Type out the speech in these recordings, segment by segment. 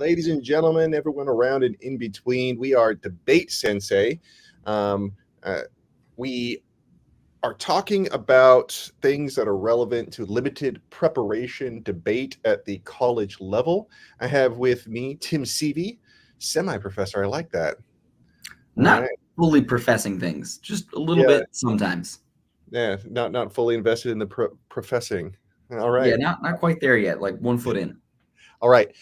ladies and gentlemen, everyone around and in between. We are DebateSensei. We are talking about things that are relevant to limited preparation debate at the college level. I have with me Tim Seavey, semi-professor. I like that. Not fully professing things, just a little bit sometimes. Yeah, not fully invested in the professing. All right. Yeah, not quite there yet, like 1 foot in. All right.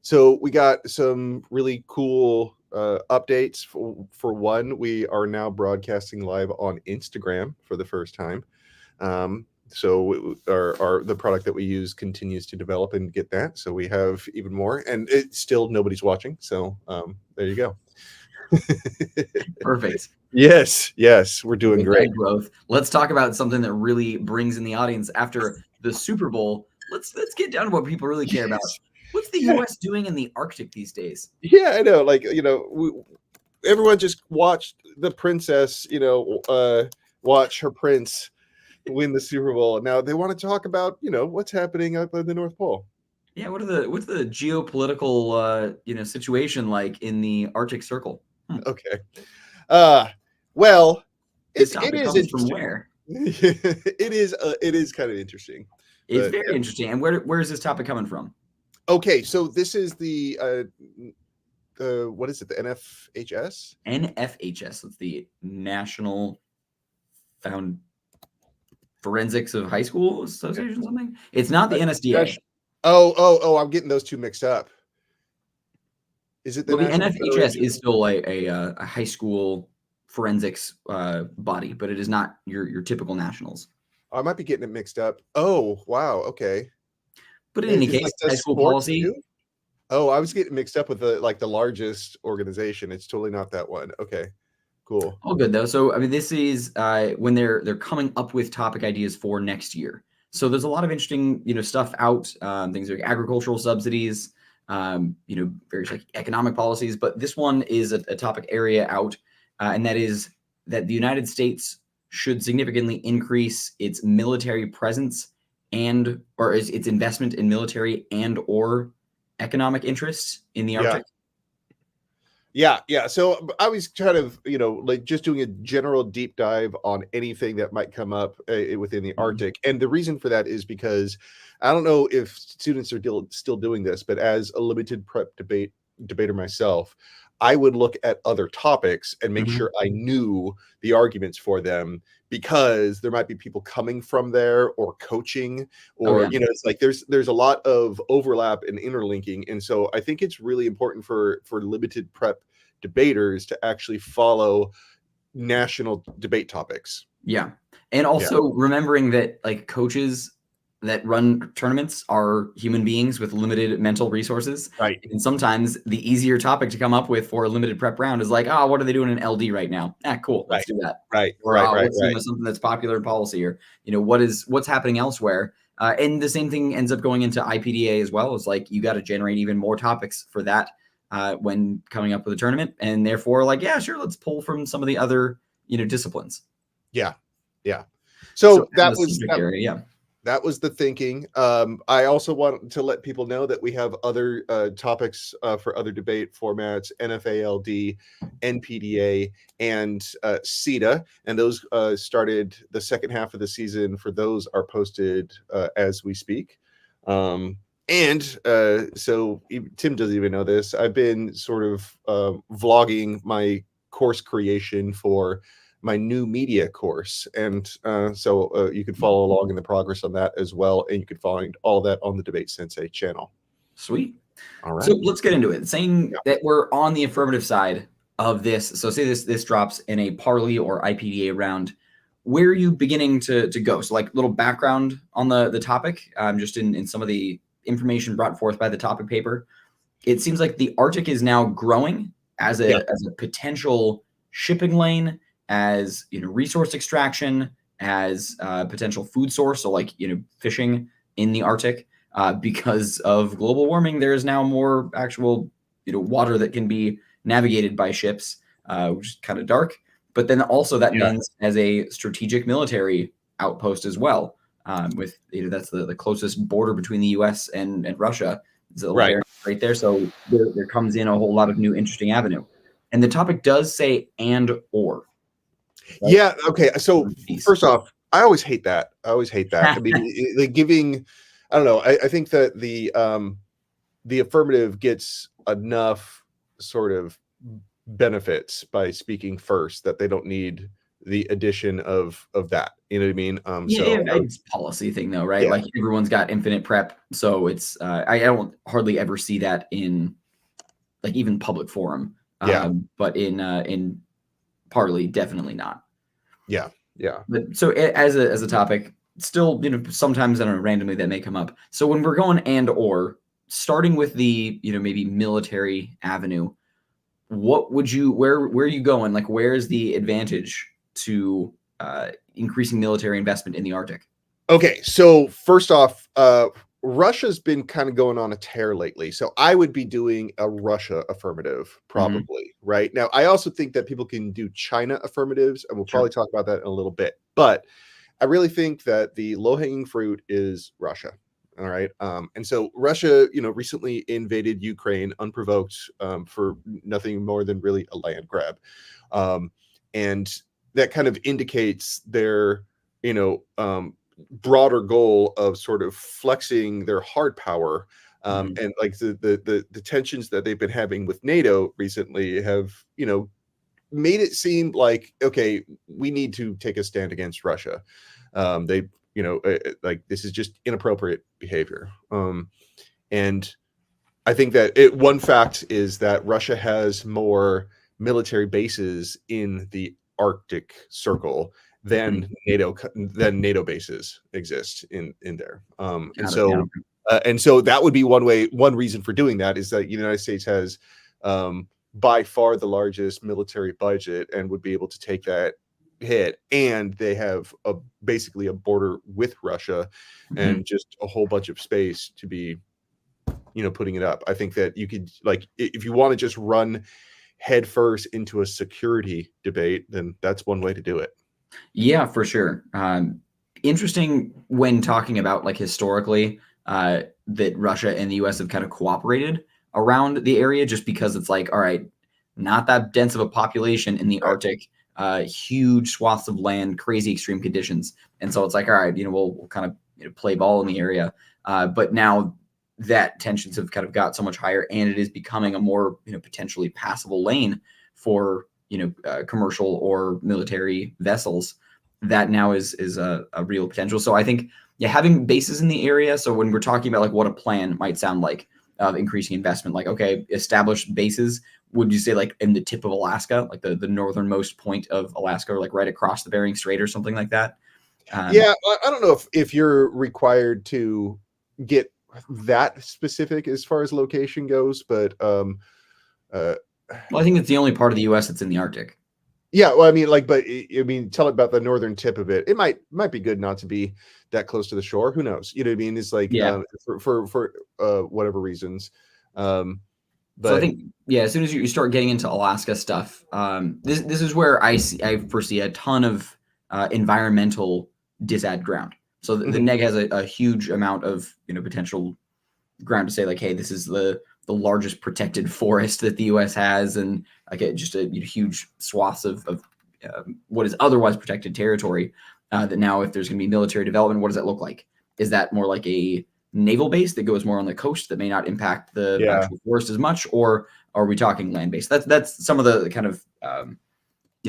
So we got some really cool updates. For one, we are now broadcasting live on Instagram for the first time. So the product that we use continues to develop and get that. So we have even more, and it's still nobody's watching. So there you go. Perfect. Yes, we're doing great. Growth. Let's talk about something that really brings in the audience after the Super Bowl. Let's get down to what people really care about. What's the U.S. doing in the Arctic these days? Yeah, I know. Everyone just watched the princess, watch her prince win the Super Bowl. Now they want to talk about, what's happening up in the North Pole. Yeah, what's the geopolitical situation like in the Arctic Circle? Okay. Well, it is interesting. From where? It is kind of interesting. It's very interesting. And where is this topic coming from? Okay, so this is the what is it? The NFHS? NFHS. It's the National Forensics of High School Association. Something. It's not the NSDA. Oh! I'm getting those two mixed up. Is it the NFHS is still a high school forensics body, but it is not your typical nationals. I might be getting it mixed up. Oh, wow. Okay. But in any case, high school policy. Too? Oh, I was getting mixed up with the largest organization. It's totally not that one. Okay, cool. All good though. So I mean, this is when they're coming up with topic ideas for next year. So there's a lot of interesting stuff out. Things like agricultural subsidies. Various like economic policies. But this one is a topic area out, and that is that the United States should significantly increase its military presence or its investment in military and or economic interests in the Arctic. Yeah. So I was kind of, just doing a general deep dive on anything that might come up within the Arctic. And the reason for that is because I don't know if students are still doing this, but as a limited prep debater myself, I would look at other topics and make sure I knew the arguments for them, because there might be people coming from there or coaching or, it's like there's a lot of overlap and interlinking. And so I think it's really important for limited prep debaters to actually follow national debate topics. Yeah. And also remembering that like coaches that run tournaments are human beings with limited mental resources. Right. And sometimes the easier topic to come up with for a limited prep round is like, what are they doing in LD right now? Cool. Let's do that. Right. Or let's do something that's popular in policy, or, what's happening elsewhere. And the same thing ends up going into IPDA as well. It's like, you got to generate even more topics for that when coming up with a tournament. And therefore sure, let's pull from some of the other, disciplines. Yeah. So that was the thinking. I also want to let people know that we have other topics for other debate formats: NFALD, NPDA, and CETA. And those started the second half of the season. For those are posted as we speak. So Tim doesn't even know this. I've been sort of vlogging my course creation for my new media course, and so you can follow along in the progress on that as well, and you can find all that on the DebateSensei channel. Sweet. All right, so let's get into it. Saying that we're on the affirmative side of this, so say this drops in a Parley or IPDA round, where are you beginning to go? So like little background on the topic, just in some of the information brought forth by the topic paper. It seems like the Arctic is now growing as a potential shipping lane, as resource extraction, as potential food source. So like fishing in the Arctic, because of global warming, there is now more actual water that can be navigated by ships, which is kind of dark. But then also that means as a strategic military outpost as well, with that's the closest border between the U.S. and Russia. Right. right there. So there comes in a whole lot of new interesting avenue. And the topic does say and or. Right? Yeah. Okay. So first off, I always hate that. I always hate that. I mean, like giving, I don't know. I think that the affirmative gets enough sort of benefits by speaking first that they don't need the addition of that. You know what I mean? Yeah, it's policy thing though, right? Yeah. Like everyone's got infinite prep, so it's I don't hardly ever see that in like even public forum. Yeah. But in Parley, definitely not. Yeah. Yeah. But so as a topic, still, sometimes I don't know, randomly that may come up. So when we're going and or starting with the, maybe military avenue, what would you where are you going? Like where is the advantage to increasing military investment in the Arctic? Okay, so first off, Russia's been kind of going on a tear lately. So I would be doing a Russia affirmative, probably. Right now, I also think that people can do China affirmatives, and we'll probably talk about that in a little bit. But I really think that the low hanging fruit is Russia. All right. And so Russia, recently invaded Ukraine unprovoked for nothing more than really a land grab. And that kind of indicates their, broader goal of sort of flexing their hard power. And like the tensions that they've been having with NATO recently have, made it seem like, okay, we need to take a stand against Russia. They, like this is just inappropriate behavior. And I think that one fact is that Russia has more military bases in the Arctic Circle than NATO bases exist in there. And so that would be one reason for doing that is that the United States has by far the largest military budget and would be able to take that hit, and they have basically a border with Russia and just a whole bunch of space to be putting it up. I think that you could, like, if you want to just run headfirst into a security debate, then that's one way to do it. Yeah, for sure. Interesting when talking about like historically that Russia and the US have kind of cooperated around the area just because it's like, all right, not that dense of a population in the Arctic, huge swaths of land, crazy extreme conditions. And so it's like, all right, we'll kind of play ball in the area. But now that tensions have kind of got so much higher and it is becoming a more, potentially passable lane for, commercial or military vessels, that now is a real potential. So I think, having bases in the area. So when we're talking about like what a plan might sound like of increasing investment, like, okay, established bases, would you say like in the tip of Alaska, like the northernmost point of Alaska, or like right across the Bering Strait or something like that? Yeah, I don't know if you're required to get that specific as far as location goes, but well, I think it's the only part of the U.S. that's in the Arctic. Yeah, well, I mean, like, but I mean, tell it about the northern tip of it. It might be good not to be that close to the shore. Who knows? You know what I mean? It's like for whatever reasons. But so I think as soon as you start getting into Alaska stuff, this is where I foresee a ton of environmental disad ground. So the neg has a huge amount of potential ground to say like, hey, this is the largest protected forest that the U.S. has, and like just a huge swaths of what is otherwise protected territory. That now, if there's going to be military development, what does that look like? Is that more like a naval base that goes more on the coast that may not impact the actual forest as much, or are we talking land based? That's some of the kind of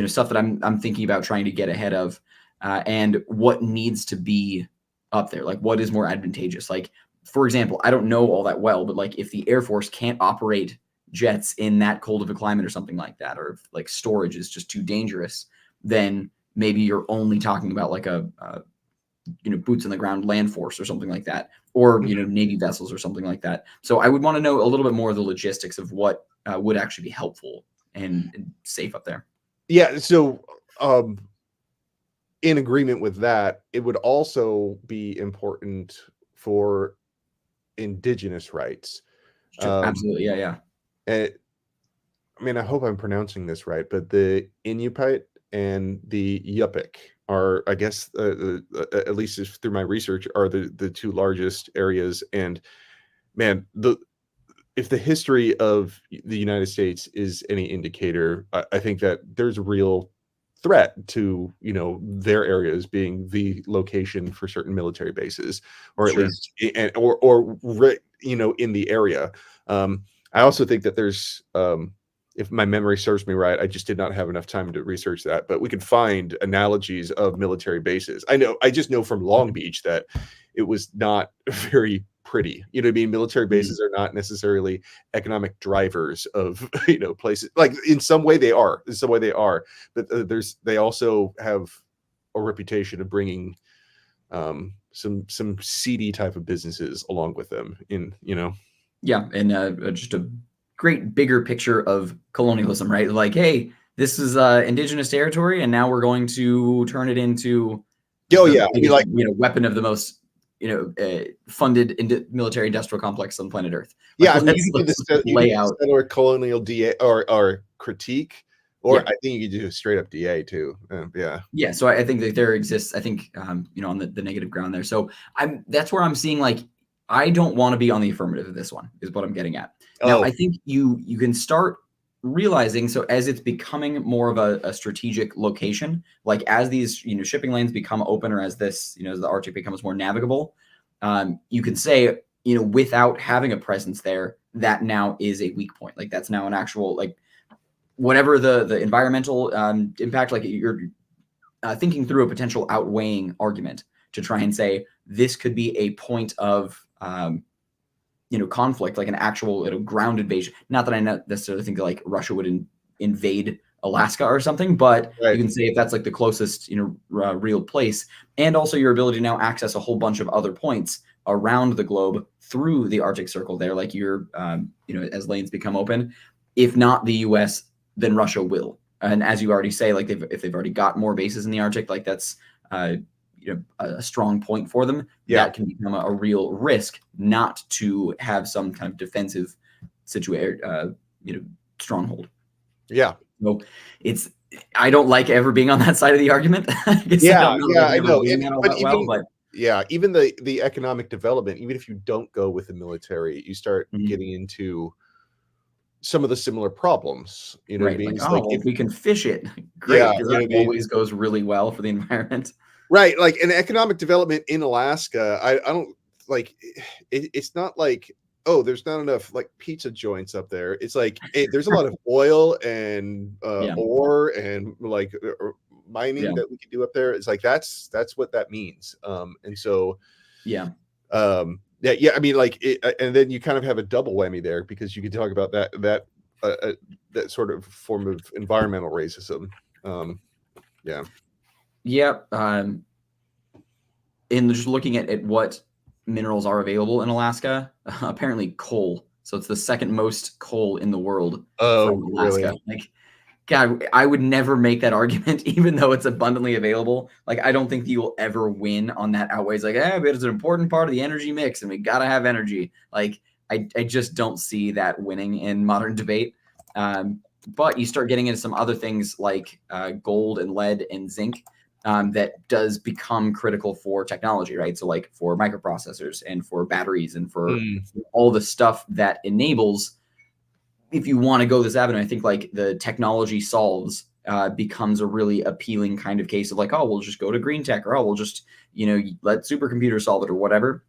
stuff that I'm thinking about trying to get ahead of, and what needs to be up there. Like what is more advantageous? Like, for example, I don't know all that well, but like if the Air Force can't operate jets in that cold of a climate or something like that, or if like storage is just too dangerous, then maybe you're only talking about like a boots on the ground land force or something like that, or Navy vessels or something like that. So I would want to know a little bit more of the logistics of what would actually be helpful and safe up there. Yeah. So in agreement with that, it would also be important for indigenous rights. Absolutely. Yeah. And I mean, I hope I'm pronouncing this right, but the Inupiat and the Yupik are, I guess, at least through my research, are the two largest areas. And man, if the history of the United States is any indicator, I think that there's a real threat to, you know, their areas being the location for certain military bases, or at Sure. least you know, in the area. I also think that there's if my memory serves me right, I just did not have enough time to research that, but we could find analogies of military bases. I just know from Long Beach that it was not very pretty. You know what I mean? Military bases are not necessarily economic drivers of, you know, places. Like in some way they are. In some way they are, but they also have a reputation of bringing some seedy type of businesses along with them. In, you know. Yeah, and just a great bigger picture of colonialism, right? Like, hey, this is indigenous territory, and now we're going to turn it into Oh the yeah, I mean, biggest, like, you know, weapon of the most, you know, funded military industrial complex on planet Earth. yeah, Like, I mean, let's you lay could out. settle a colonial DA or critique, or Yeah. I think you could do a straight up DA too. Yeah. Yeah, so I think that there exists, I think, you know, on the negative ground there. So that's where I'm seeing, like, I don't want to be on the affirmative of this one, is what I'm getting at. Now, Oh, I think you can start realizing, so as it's becoming more of a strategic location, like as these, you know, shipping lanes become open, or as this, you know, as the Arctic becomes more navigable, you can say, you know, without having a presence there, that now is a weak point. Like that's now an actual, like, whatever the environmental impact, like you're thinking through a potential outweighing argument to try and say this could be a point of you know, conflict, like an actual, you know, ground invasion. Not that I necessarily think that like Russia would invade Alaska or something, but you right. can say if that's like the closest, you know, real place, and also your ability to now access a whole bunch of other points around the globe through the Arctic Circle there, like you're, you know, as lanes become open. If not the U.S., then Russia will. And as you already say, like if they've already got more bases in the Arctic, like that's you know, a strong point for them. Yeah. That can become a real risk not to have some kind of defensive situation, you know, stronghold. Yeah. So it's, I don't like ever being on that side of the argument. I guess I Yeah, don't know yeah, that I I'm ever know. winning And that all but that well, even but yeah, even the economic development, even if you don't go with the military, you start getting into some of the similar problems. You know what I right, mean? like, It's oh like well, if if we can fish it, yeah, great, because you know that what I mean? always goes really well for the environment. Right, like an economic development in Alaska, I don't like it's not like, oh, there's not enough like pizza joints up there. It's like there's a lot of oil and Yeah, ore and like mining yeah, that we can do up there. It's like that's what that means. And so yeah. yeah, I mean, like and then you kind of have a double whammy there because you could talk about that sort of form of environmental racism. Yeah. Yeah, in just looking at what minerals are available in Alaska, apparently coal. So it's the second most coal in the world from Oh, Alaska. really? Like, God, I would never make that argument, even though it's abundantly available. Like, I don't think that you will ever win on that outweighs. Like, but it's an important part of the energy mix, and we gotta have energy. Like, I just don't see that winning in modern debate. But you start getting into some other things like gold and lead and zinc that does become critical for technology, right? So like for microprocessors and for batteries and for all the stuff that enables, if you want to go this avenue, I think like the technology solves becomes a really appealing kind of case of like, oh, we'll just go to green tech, or oh, we'll just, you know, let supercomputers solve it or whatever.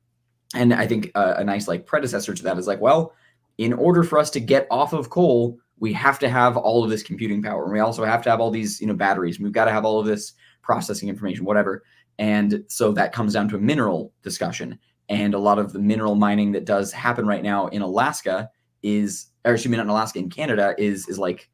And I think a nice like predecessor to that is like, well, in order for us to get off of coal, we have to have all of this computing power, and we also have to have all these, you know, batteries. We've got to have all of this processing information, whatever. And so that comes down to a mineral discussion. And a lot of the mineral mining that does happen right now in Alaska is, or excuse me, not in Alaska, in Canada is like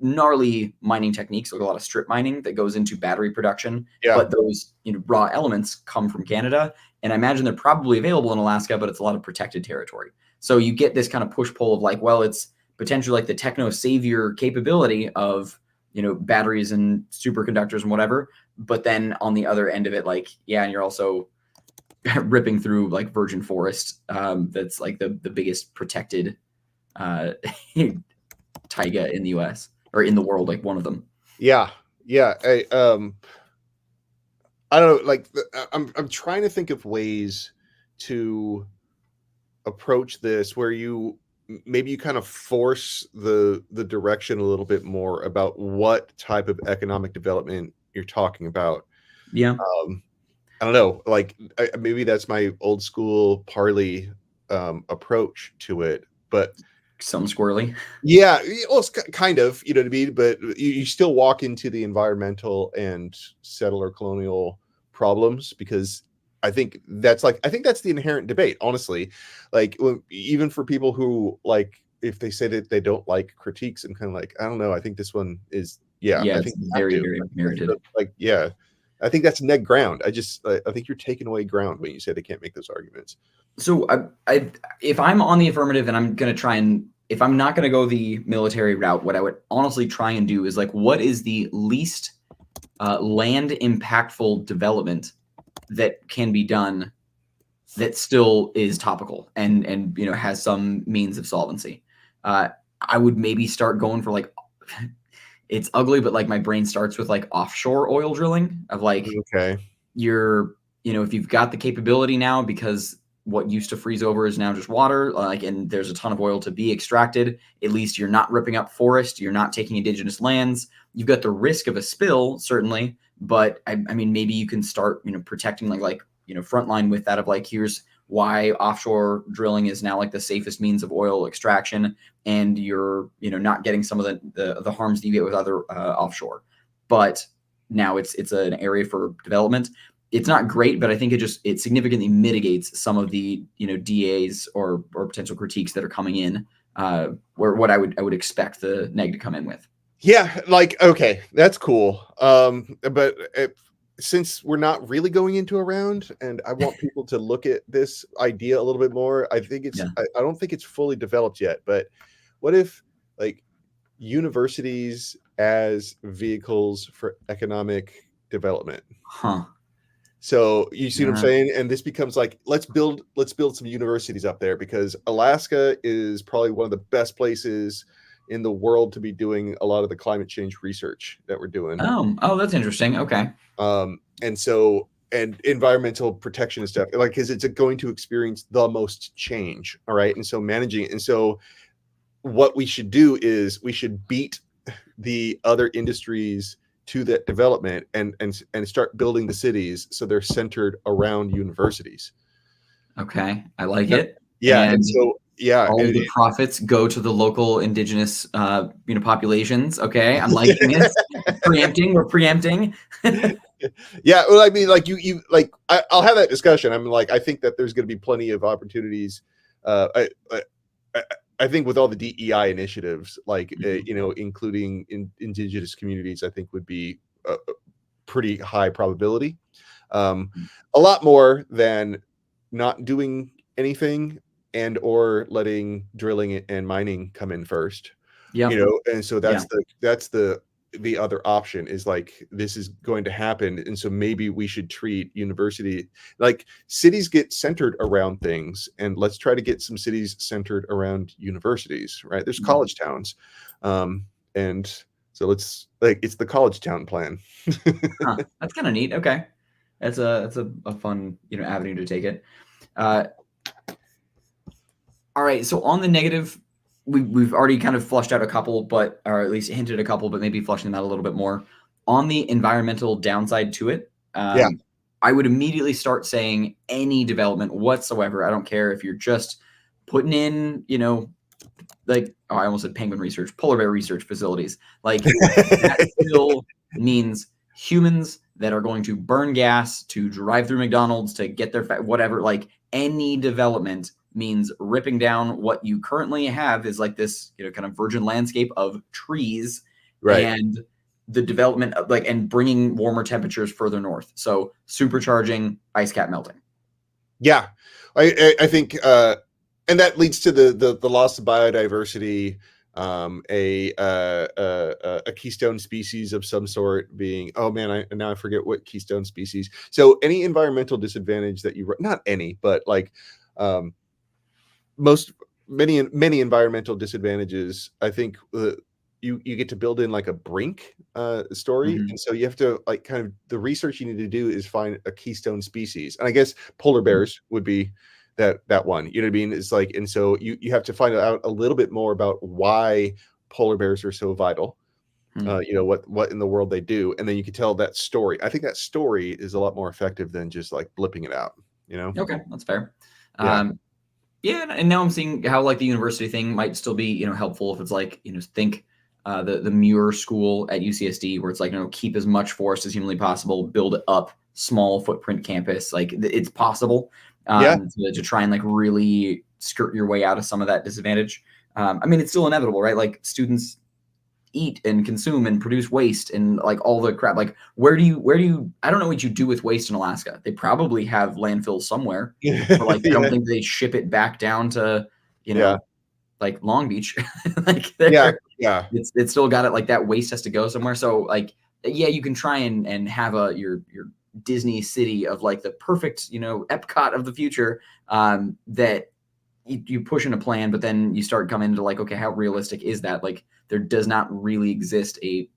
gnarly mining techniques, like a lot of strip mining that goes into battery production. Yeah. But those, you know, raw elements come from Canada, and I imagine they're probably available in Alaska, but it's a lot of protected territory. So you get this kind of push pull of like, well, it's potentially like the techno savior capability of, you know, batteries and superconductors and whatever. But then on the other end of it, like, yeah, and you're also ripping through like virgin forest. That's like the biggest protected taiga in the US or in the world, like one of them. Yeah. Yeah. I don't know, like I'm trying to think of ways to approach this where you maybe you kind of force the direction a little bit more about what type of economic development you're talking about. Yeah. I don't know, like maybe that's my old school parley approach to it, but Some squirrely. yeah, well, it's kind of, you know what I mean? But you still walk into the environmental and settler colonial problems because I think that's the inherent debate, honestly. Like even for people who like if they say that they don't like critiques and kind of like, I don't know, I think this one is yeah, Yeah, I it's think you have very, to. very That's merited. like yeah. I think that's neg ground. I think you're taking away ground when you say they can't make those arguments. So if I'm on the affirmative and I'm gonna try and if I'm not gonna go the military route, what I would honestly try and do is like, what is the least land impactful development that can be done that still is topical and you know has some means of solvency. I would maybe start going for like it's ugly, but like my brain starts with like offshore oil drilling of like Okay. you're you know if you've got the capability now because what used to freeze over is now just water like and there's a ton of oil to be extracted, at least you're not ripping up forest, you're not taking indigenous lands, you've got the risk of a spill certainly, but I mean maybe you can start you know protecting like you know frontline with that of like here's why offshore drilling is now like the safest means of oil extraction and you're you know not getting some of the harms that you get with other offshore, but now it's an area for development. It's not great, but I think it significantly mitigates some of the you know DAs or potential critiques that are coming in, where what I would expect the neg to come in with. Yeah, like okay, that's cool. But since we're not really going into a round, and I want people to look at this idea a little bit more, I think Yeah. I don't think it's fully developed yet. But what if like universities as vehicles for economic development? Huh. So you see what I'm Uh, saying? And this becomes like let's build some universities up there because Alaska is probably one of the best places in the world to be doing a lot of the climate change research that we're doing. oh, that's interesting. Okay. And so and environmental protection and stuff like because it's going to experience the most change. All right. And so managing it. And so what we should do is we should beat the other industries to that development and start building the cities so they're centered around universities. Okay. I like Yeah, it. yeah, and And so yeah, all of the profits go to the local indigenous you know populations. Okay. I'm liking this. Preempting. We're preempting. yeah. Well, I mean, like you like I'll have that discussion. I'm like I think that there's going to be plenty of opportunities. Uh, I, I think with all the DEI initiatives, like you know, including indigenous communities, I think would be a pretty high probability. Um, a lot more than not doing anything and or letting drilling and mining come in first, you Yep. know. And so Yeah. that's the other option is like this is going to happen, and so maybe we should treat university like cities get centered around things, and let's try to get some cities centered around universities, right? There's college towns, and so let's like it's the college town plan. Huh. That's kind of neat. Okay. That's a fun, you know, avenue to take it. All right. So on the negative, we've already kind of flushed out a couple, but or at least hinted a couple, but maybe flushing that a little bit more. On the environmental downside to it, Yeah. I would immediately start saying any development whatsoever. I don't care if you're just putting in, you know, like oh, I almost said penguin research, polar bear research facilities. Like that still means humans that are going to burn gas to drive through McDonald's to get their whatever. Like any development means ripping down what you currently have is like this, you know, kind of virgin landscape of trees Right. and the development of like and bringing warmer temperatures further north. So supercharging ice cap melting. Yeah, I think, and that leads to the loss of biodiversity, a keystone species of some sort being. Oh man, now I forget what keystone species. So any environmental disadvantage that you not any, but like most many environmental disadvantages. I think you get to build in like a brink story, and so you have to like kind of the research you need to do is find a keystone species, and I guess polar bears would be that one. You know what I mean? It's like, and so you have to find out a little bit more about why polar bears are so vital. You know, what in the world they do, and then you can tell that story. I think that story is a lot more effective than just like blipping it out, you know? Okay, that's fair. Yeah. Yeah, and now I'm seeing how like the university thing might still be, helpful if it's like, think the Muir School at UCSD, where it's like, keep as much forest as humanly possible, build up small footprint campus. Like it's possible Yeah. to try and like really skirt your way out of some of that disadvantage. I mean, it's still inevitable, right? Like students eat and consume and produce waste and like all the crap. Like where do you I don't know what you do with waste in Alaska. They probably have landfills somewhere, but like I don't Yeah. think they ship it back down to, Yeah. like Long Beach. Like Yeah. there Yeah. it's still got it, like that waste has to go somewhere. So like yeah, you can try and have your Disney city of like the perfect, Epcot of the future, that you push in a plan, but then you start coming into like, okay, how realistic is that? Like there does not really exist a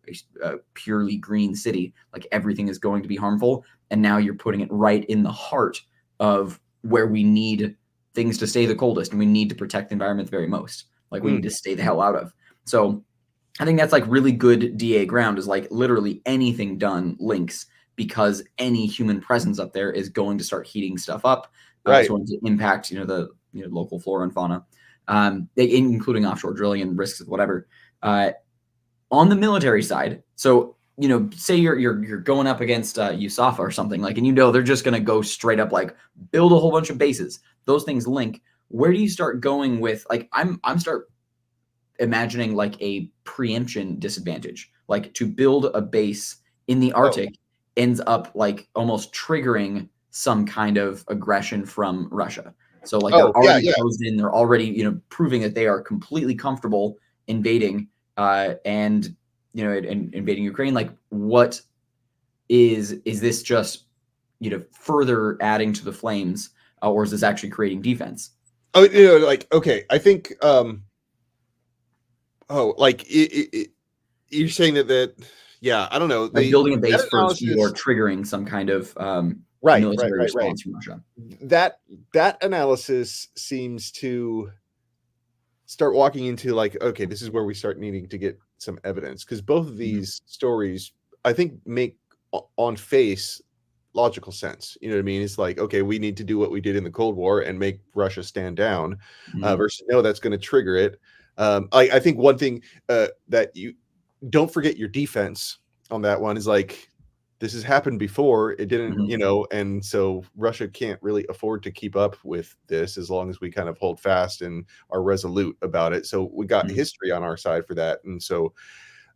purely green city. Like everything is going to be harmful. And now you're putting it right in the heart of where we need things to stay the coldest, and we need to protect the environment the very most. Like we need to stay the hell out of. So I think that's like really good DA ground, is like literally anything done links, because any human presence up there is going to start heating stuff up. Right. It's going to impact, the local flora and fauna, including offshore drilling and risks of whatever. On the military side, so say you're going up against USAFA or something, like, and they're just going to go straight up like build a whole bunch of bases. Those things link. Where do you start going with like I'm start imagining like a preemption disadvantage, like to build a base in the Arctic ends up like almost triggering some kind of aggression from Russia. So like they're already closed in, they're already, proving that they are completely comfortable invading and invading Ukraine. Like what is this just, further adding to the flames, or is this actually creating defense? Oh, like, okay, I think like you're saying that yeah, I don't know. Like building a base That first, you are analysis, triggering some kind of right. military response from Russia. That analysis seems to start walking into like, okay, this is where we start needing to get some evidence, because both of these stories, I think, make on face logical sense. You know what I mean? It's like, okay, we need to do what we did in the Cold War and make Russia stand down, versus no, that's going to trigger it. I think one thing that you don't forget your defense on that one is like, this has happened before. It didn't, and so Russia can't really afford to keep up with this as long as we kind of hold fast and are resolute about it. So we got history on our side for that. And so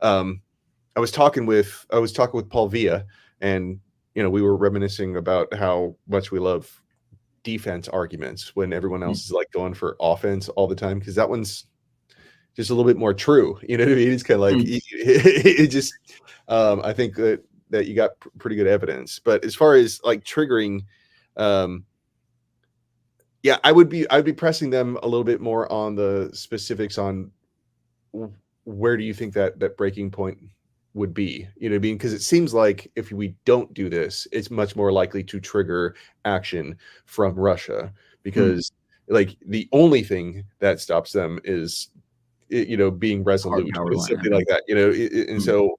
I was talking with Paul Villa, and we were reminiscing about how much we love defense arguments when everyone else is like going for offense all the time, because that one's just a little bit more true. You know what I mean? It's kind of like it just I think that you got pretty good evidence. But as far as like triggering, yeah, I'd be pressing them a little bit more on the specifics on where do you think that breaking point would be. You know what I mean? Because it seems like if we don't do this, it's much more likely to trigger action from Russia, because like the only thing that stops them is being resolute, something like that, and so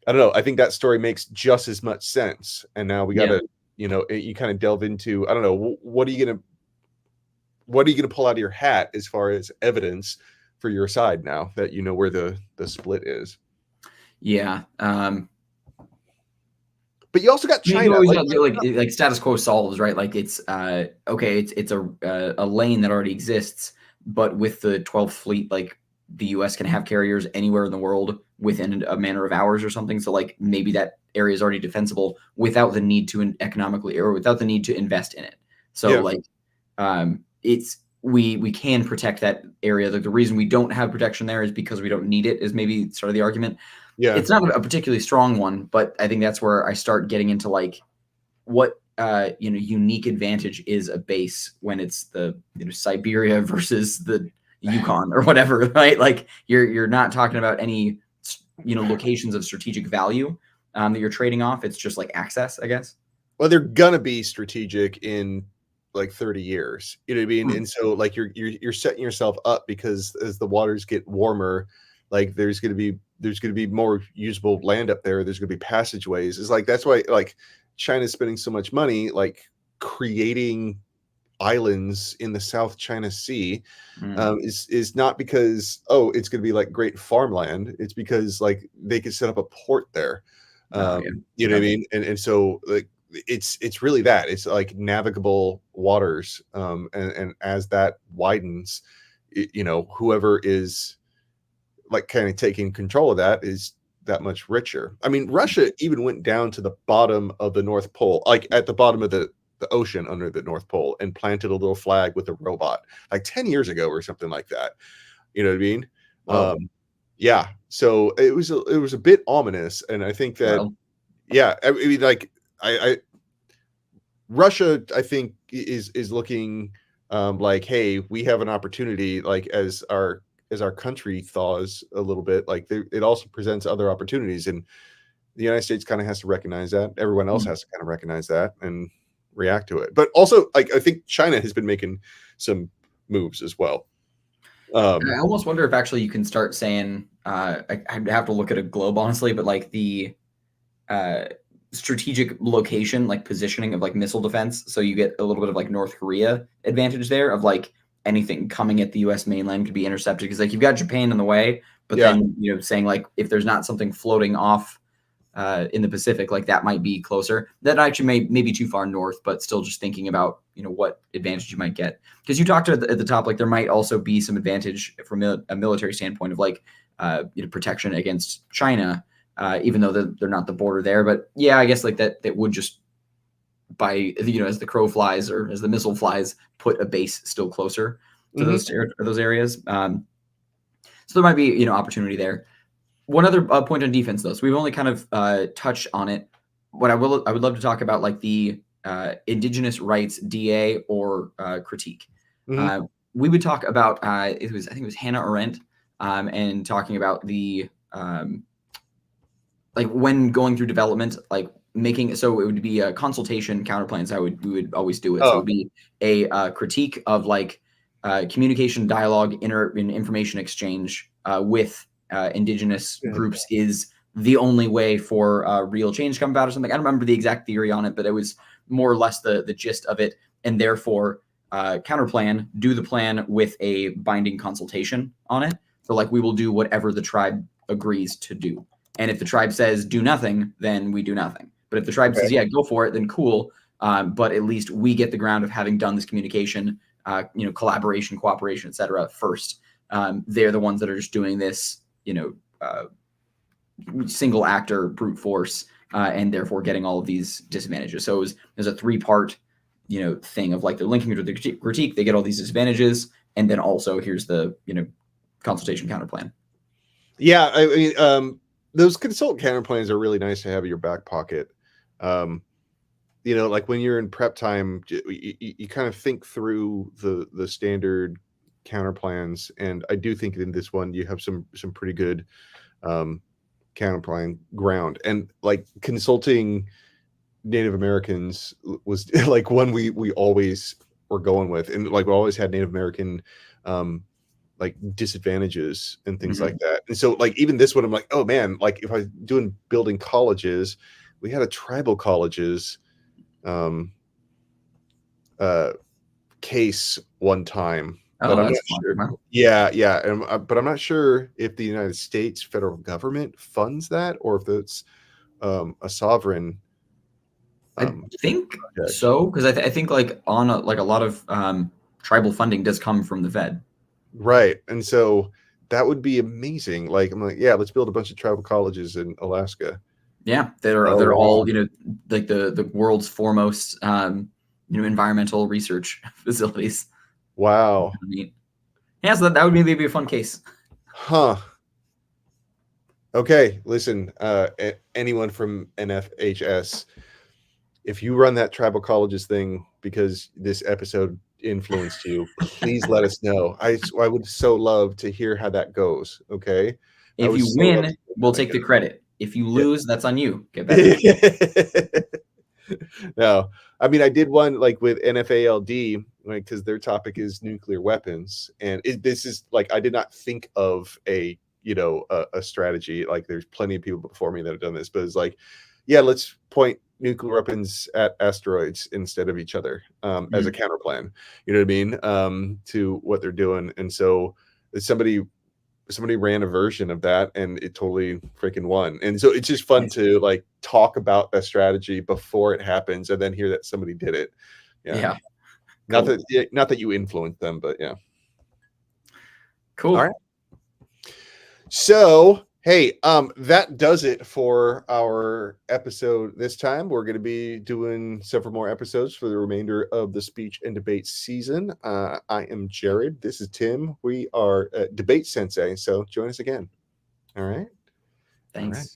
I don't know, I think that story makes just as much sense. And now we gotta, you kind of delve into, I don't know, what are you gonna pull out of your hat as far as evidence for your side now that you know where the split is? Yeah. But you also got China. Like status quo solves, right? Like it's okay, it's a lane that already exists, but with the 12th fleet, like the US can have carriers anywhere in the world within a matter of hours or something. So like maybe that area is already defensible without the need to economically, or without the need to invest in it. So like it's we can protect that area. Like the reason we don't have protection there is because we don't need it, is maybe sort of the argument. Yeah. It's not a particularly strong one, but I think that's where I start getting into like what unique advantage is a base when it's the Siberia versus the Yukon or whatever, right? Like you're not talking about any locations of strategic value that you're trading off. It's just like access, I guess. Well, they're gonna be strategic in like 30 years. You know what I mean? Hmm. And so like you're setting yourself up because as the waters get warmer, like there's going to be more usable land up there. There's going to be passageways. It's like that's why like China's spending so much money like creating islands in the South China Sea. Mm. Is not because oh it's going to be like great farmland. It's because like they could set up a port there. Oh yeah. You know what I Okay. mean? And so like it's really that it's like navigable waters. And as that widens, you know, whoever is like kind of taking control of that is that much richer. I mean, Russia even went down to the bottom of the North Pole, like at the bottom of the ocean under the North Pole, and planted a little flag with a robot like 10 years ago or something like that. You know what I mean? Whoa. Yeah. So it was a bit ominous, and I think that Well. yeah, I mean, like I Russia, I think is looking like, hey, we have an opportunity, like as our country thaws a little bit, like it also presents other opportunities, and the United States kind of has to recognize that. Everyone else Hmm. has to kind of recognize that and react to it. But also, like I think China has been making some moves as well. I almost wonder if actually you can start saying, I'd have to look at a globe honestly, but like the uh, strategic location, like positioning of like missile defense. So you get a little bit of like North Korea advantage there of like anything coming at the U.S. mainland could be intercepted because like you've got Japan in the way, but Yeah. then saying like if there's not something floating off in the Pacific, like that might be closer. That actually may be too far north, but still just thinking about what advantage you might get because you talked at the top like there might also be some advantage from a military standpoint of like protection against China, even though they're not the border there. But yeah, I guess like that would just by as the crow flies or as the missile flies, put a base still closer to Hmm. those areas. So there might be opportunity there. One other point on defense, though, so we've only kind of touched on it. What I would love to talk about, like the indigenous rights DA or critique. Hmm. Uh, we would talk about I think it was Hannah Arendt, and talking about the like when going through development, like making so it would be a consultation counterplans. We would always do it. So it Oh, would be a critique of like communication, dialogue, and information exchange with indigenous yeah. groups is the only way for real change to come about or something. I don't remember the exact theory on it, but it was more or less the gist of it. And therefore, counterplan, do the plan with a binding consultation on it. So like we will do whatever the tribe agrees to do. And if the tribe says do nothing, then we do nothing. But if the tribe Okay. says, yeah, go for it, then cool. But at least we get the ground of having done this communication, collaboration, cooperation, etc. first. They're the ones that are just doing this, single actor brute force, and therefore getting all of these disadvantages. So there's a 3-part, thing of like they're linking to the critique, they get all these disadvantages, and then also here's the, consultation counterplan. Yeah, I mean, those consult counterplans are really nice to have in your back pocket. Um, like when you're in prep time, you kind of think through the standard counterplans, and I do think in this one you have some pretty good um, counterplan ground, and like consulting Native Americans was like one we always were going with, and like we always had Native American um, like disadvantages and things like Mm-hmm. that. And so like even this one, I'm like, oh man, like if I was doing building colleges, we had a tribal colleges um uh case one time, but Oh, I'm that's not fun. sure. Wow. Yeah, yeah, but I'm not sure if the United States federal government funds that or if it's a sovereign I think project. so because I think like on like a lot of tribal funding does come from the Fed. Right. And so that would be amazing. Like I'm like, yeah, let's build a bunch of tribal colleges in Alaska. Yeah, Oh they're wow. all like the world's foremost environmental research facilities. Wow. Neat. Yeah, so that would maybe be a fun case. Huh. Okay, listen, anyone from NFHS, if you run that tribal colleges thing because this episode influenced you, please let us know. I would so love to hear how that goes. Okay, I If would you so love to win, hear we'll how that take the goes. credit. If you Yeah. lose, that's on you. Get better. No, I mean, I did one like with NFALD, like, because their topic is nuclear weapons, and this is like I did not think of a a strategy. Like, there's plenty of people before me that have done this, but it's like, yeah, let's point nuclear weapons at asteroids instead of each other as a counter plan. You know what I mean? To what they're doing, and so somebody ran a version of that and it totally freaking won. And so it's just fun to like talk about that strategy before it happens and then hear that somebody did it. Yeah. Not Cool. that you influenced them, but yeah. Cool. All right. So, hey, that does it for our episode this time. We're going to be doing several more episodes for the remainder of the speech and debate season. I am Jared. This is Tim. We are DebateSensei. So join us again. All right. Thanks. All right.